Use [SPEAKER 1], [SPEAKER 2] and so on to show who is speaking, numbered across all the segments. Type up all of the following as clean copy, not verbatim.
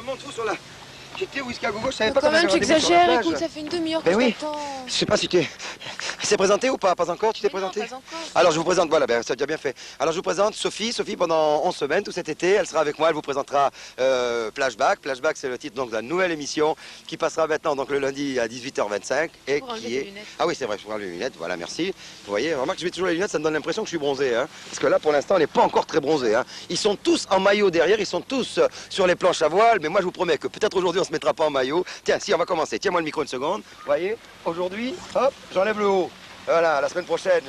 [SPEAKER 1] montre sur la... J'étais au whisky à gogo, je savais
[SPEAKER 2] Mais
[SPEAKER 1] pas
[SPEAKER 2] quand
[SPEAKER 1] qu'on avait
[SPEAKER 2] même, tu
[SPEAKER 1] rendez-vous sur la
[SPEAKER 2] exagères,
[SPEAKER 1] plage.
[SPEAKER 2] écoute, ça fait une demi-heure que
[SPEAKER 1] Ben
[SPEAKER 2] je
[SPEAKER 1] oui.
[SPEAKER 2] t'attends.
[SPEAKER 1] Je sais pas si tu es... C'est présenté ou pas? Pas encore? Tu t'es
[SPEAKER 2] Mais non,
[SPEAKER 1] présenté?
[SPEAKER 2] pas encore.
[SPEAKER 1] Alors je vous présente, voilà, ben, ça a déjà bien fait. Alors je vous présente Sophie. Sophie, pendant 11 semaines, tout cet été, elle sera avec moi, elle vous présentera Plashback. Plashback, c'est le titre donc de la nouvelle émission qui passera maintenant donc le lundi à 18h25 et
[SPEAKER 2] Pour enlever
[SPEAKER 1] qui
[SPEAKER 2] tes
[SPEAKER 1] est...
[SPEAKER 2] lunettes.
[SPEAKER 1] Ah oui, c'est vrai, je prends les lunettes, voilà, merci. Vous voyez, remarque que je mets toujours les lunettes, ça me donne l'impression que je suis bronzé, hein. Parce que là, pour l'instant, on n'est pas encore très bronzé, hein. Ils sont tous en maillot derrière, ils sont tous sur les planches à voile, mais moi je vous promets que peut-être aujourd'hui on se mettra pas en maillot. Tiens, si, on va commencer. Tiens-moi le micro une seconde. Vous voyez, aujourd'hui, hop, j'enlève le haut. Voilà, la semaine prochaine,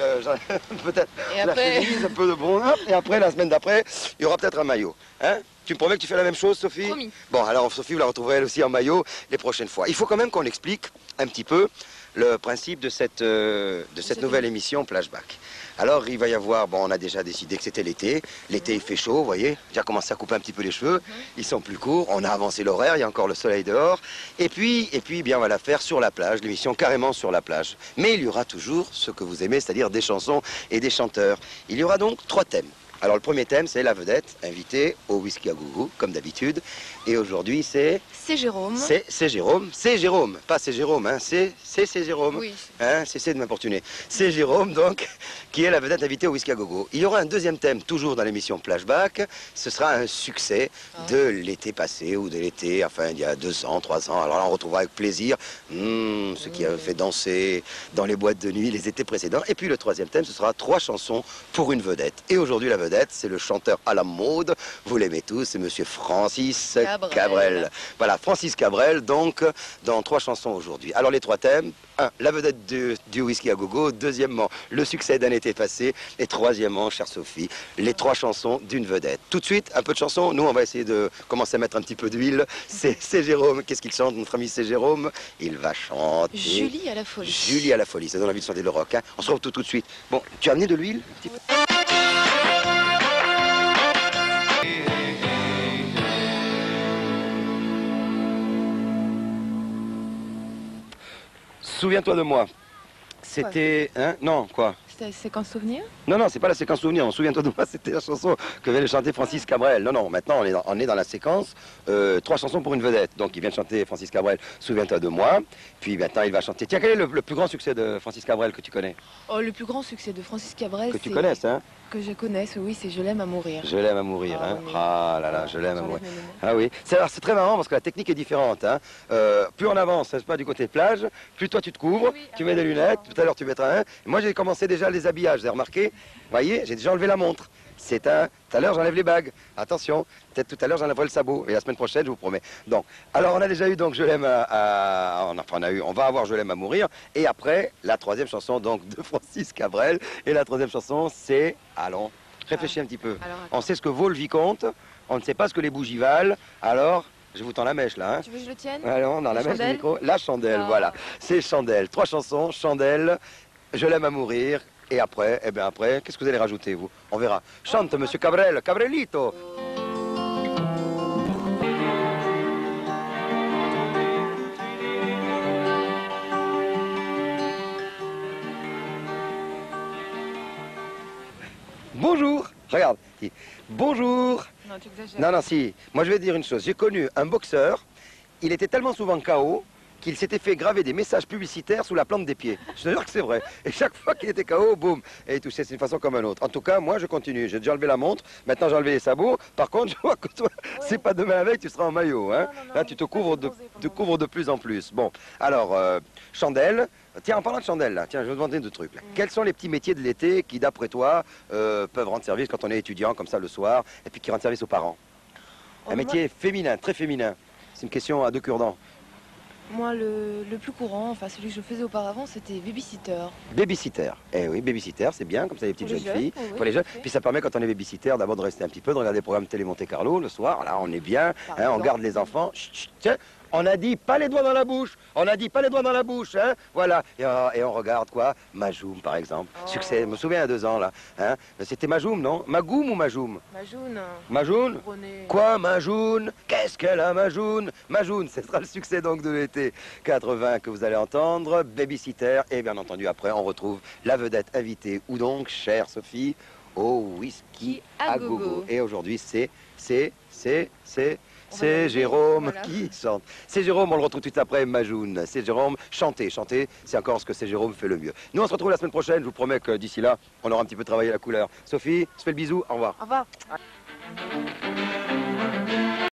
[SPEAKER 1] peut-être
[SPEAKER 2] Et après...
[SPEAKER 1] la chemise, un peu de bon, hop, et après, la semaine d'après, il y aura peut-être un maillot. Hein? Tu me promets que tu fais la même chose, Sophie?
[SPEAKER 2] Promis.
[SPEAKER 1] Bon, alors Sophie, vous la retrouverez elle aussi en maillot les prochaines fois. Il faut quand même qu'on explique un petit peu le principe de cette nouvelle émission Plashback. Alors, il va y avoir, bon, on a déjà décidé que c'était l'été. L'été, il fait chaud, vous voyez. J'ai commencé à couper un petit peu les cheveux. Ils sont plus courts. On a avancé l'horaire, il y a encore le soleil dehors. Et puis, bien, on va la faire sur la plage, l'émission carrément sur la plage. Mais il y aura toujours ce que vous aimez, c'est-à-dire des chansons et des chanteurs. Il y aura donc 3 thèmes. Alors, le premier thème, c'est la vedette invitée au whisky à gougou, comme d'habitude. Et aujourd'hui, c'est...
[SPEAKER 2] C'est Jérôme.
[SPEAKER 1] C'est Jérôme. C'est Jérôme. Pas c'est Jérôme, hein. C'est Jérôme.
[SPEAKER 2] Oui.
[SPEAKER 1] Hein, cessez de m'importuner. C'est Jérôme, donc, qui est la vedette invitée au whisky à gogo. Il y aura un deuxième thème, toujours dans l'émission Plashback. Ce sera un succès de l'été passé ou de l'été, enfin, il y a 2 ans, 3 ans. Alors là, on retrouvera avec plaisir ce qui a fait danser dans les boîtes de nuit les étés précédents. Et puis le troisième thème, ce sera 3 chansons pour une vedette. Et aujourd'hui, la vedette, c'est le chanteur à la mode. Vous l'aimez tous, c'est monsieur Francis Cabrel. Voilà, Francis Cabrel, donc, dans 3 chansons aujourd'hui. Alors les 3 thèmes, 1, la vedette du whisky à gogo. Deuxièmement, le succès d'un été passé. Et troisièmement, chère Sophie, les 3 chansons d'une vedette. Tout de suite, un peu de chansons. Nous, on va essayer de commencer à mettre un petit peu d'huile. C'est Jérôme. Qu'est-ce qu'il chante, notre ami, c'est Jérôme? Il va chanter...
[SPEAKER 2] Julie à la folie.
[SPEAKER 1] Julie à la folie. Ça donne envie de chanter le rock, hein. On se retrouve tout de suite. Bon, tu as amené de l'huile? Souviens-toi de moi. C'était... Hein? Non, quoi?
[SPEAKER 2] C'était séquence souvenir?
[SPEAKER 1] Non, non, c'est pas la séquence souvenir. Souviens-toi de moi, c'était la chanson que vient de chanter Francis Cabrel. Non, non, maintenant on est dans la séquence 3 chansons pour une vedette. Donc il vient de chanter Francis Cabrel, Souviens-toi de moi. Puis maintenant il va chanter... Tiens, quel est le plus grand succès de Francis Cabrel que tu connais?
[SPEAKER 2] Oh, le plus grand succès de Francis Cabrel,
[SPEAKER 1] Que tu connaisses, hein?
[SPEAKER 2] Que je connaisse, oui, c'est Je l'aime à mourir.
[SPEAKER 1] Je l'aime à mourir, hein.
[SPEAKER 2] Oui.
[SPEAKER 1] Ah là là, je l'aime à
[SPEAKER 2] J'enlève
[SPEAKER 1] mourir.
[SPEAKER 2] mes lunettes.
[SPEAKER 1] Ah oui, c'est très marrant parce que la technique est différente, hein. Plus on avance, c'est pas du côté plage, plus toi tu te couvres,
[SPEAKER 2] Oui,
[SPEAKER 1] tu mets des lunettes, tout à l'heure tu mettras un. Et moi j'ai commencé déjà les habillages, vous avez remarqué? Vous voyez, j'ai déjà enlevé la montre. C'est un... Tout à l'heure j'enlève les bagues. Attention, peut-être tout à l'heure j'enlèverai le sabot. Et la semaine prochaine, je vous promets. Donc, alors on a déjà eu donc Je l'aime on va avoir Je l'aime à mourir. Et après, la 3e chanson donc de Francis Cabrel. Et la 3e chanson, c'est... Allons, réfléchis un petit peu.
[SPEAKER 2] Alors,
[SPEAKER 1] On sait ce que vaut le vicomte, on ne sait pas ce que les bougies valent, alors je vous tends la mèche là. Hein.
[SPEAKER 2] Tu veux que je le tienne?
[SPEAKER 1] Allons, dans la mèche du micro. La chandelle, voilà. C'est Chandelle. 3 chansons, Chandelle, Je l'aime à mourir. Et après, eh bien après, qu'est-ce que vous allez rajouter, vous? On verra. Chante, monsieur Cabrel, Cabrelito. Bonjour. Regarde. Bonjour.
[SPEAKER 2] Non, tu exagères.
[SPEAKER 1] Non, non, si. Moi, je vais te dire une chose. J'ai connu un boxeur. Il était tellement souvent KO qu'il s'était fait graver des messages publicitaires sous la plante des pieds. Je te jure que c'est vrai. Et chaque fois qu'il était KO, boum. Et il touchait d'une façon comme une autre. En tout cas, moi, je continue. J'ai déjà enlevé la montre. Maintenant, j'ai enlevé les sabots. Par contre, je vois que toi, c'est pas demain avec, tu seras en maillot. Hein.
[SPEAKER 2] Non,
[SPEAKER 1] Là, tu te couvres de plus en plus. Bon, alors, Chandelle. Tiens, en parlant de chandelle, là, tiens, je vais vous demander 2 trucs. Là. Quels sont les petits métiers de l'été qui, d'après toi, peuvent rendre service quand on est étudiant, comme ça, le soir, et puis qui rendent service aux parents? Un métier féminin, très féminin. C'est une question à 2 cure-dents.
[SPEAKER 2] Moi, le plus courant, enfin celui que je faisais auparavant, c'était babysitter.
[SPEAKER 1] Babysitter. Eh oui, babysitter, c'est bien, comme ça les petites
[SPEAKER 2] Pour les
[SPEAKER 1] jeunes filles.
[SPEAKER 2] jeunes, oui,
[SPEAKER 1] Pour les jeunes.
[SPEAKER 2] tout à fait.
[SPEAKER 1] Puis ça permet quand on est babysitter d'abord de rester un petit peu, de regarder des programmes télé Monte Carlo le soir. Là, on est bien,
[SPEAKER 2] Par
[SPEAKER 1] hein, on
[SPEAKER 2] exemple.
[SPEAKER 1] garde les enfants. Chut, chut, tiens, on a dit pas les doigts dans la bouche. On a dit pas les doigts dans la bouche, hein. Voilà. Et on regarde quoi? Majoum, par exemple.
[SPEAKER 2] Oh.
[SPEAKER 1] Succès, je me souviens, il y a 2 ans, là. Hein. C'était Majoum, non? Magoum ou Majoum?
[SPEAKER 2] Majoun.
[SPEAKER 1] Majoun?
[SPEAKER 2] René.
[SPEAKER 1] Quoi, Majoun? Qu'est-ce qu'elle a, Majoun? Majoun, ce sera le succès donc de l'été 80 que vous allez entendre. Babysitter, et bien entendu, après, on retrouve la vedette invitée, ou donc, chère Sophie, au whisky à gogo. Et aujourd'hui, c'est C'est Jérôme
[SPEAKER 2] Voilà.
[SPEAKER 1] qui chante. C'est Jérôme, on le retrouve tout de suite après Majoun. C'est Jérôme, chanter, c'est encore ce que c'est Jérôme fait le mieux. Nous on se retrouve la semaine prochaine, je vous promets que d'ici là, on aura un petit peu travaillé la couleur. Sophie, je fais le bisou, au revoir.
[SPEAKER 2] Au revoir.